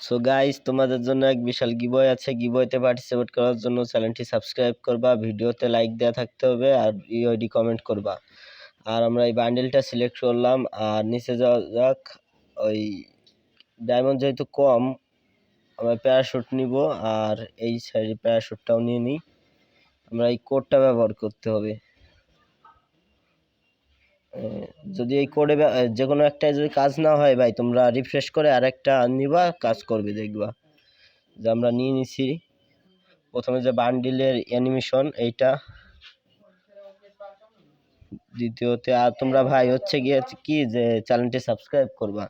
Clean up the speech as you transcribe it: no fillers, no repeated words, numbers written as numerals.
So guys, তোমাদের জন্য এক বিশাল গিভওয়ে আছে। গিভওয়েতে পার্টিসিপেট করার জন্য চ্যানেলটি সাবস্ক্রাইব করবা, ভিডিওতে লাইক দেওয়া থাকতে হবে আর ইউআইডি কমেন্ট করবা। আর আমরা এই বান্ডেলটা সিলেক্ট করলাম। আর নিচে যাওয়া যাক। ওই ডায়মন্ড যেহেতু কম, আমরা প্যারাশুট নিব। আর এই সাইডে প্যারাশুটটাও নিয়ে নিই। আমরা এই কোডটা ব্যবহার করতে হবে। যদি এই কোডে যে কোনো একটা যদি কাজ না হয় ভাই, তোমরা রিফ্রেশ করে আরেকটা নিবা, কাজ করবে, দেখবা। যে আমরা নিয়ে নিছি প্রথমে যে বান্ডিলের অ্যানিমেশন এইটা, দ্বিতীয়তে। আর তোমরা ভাই হচ্ছে গিয়ে কি যে চ্যানেলটি সাবস্ক্রাইব করবা।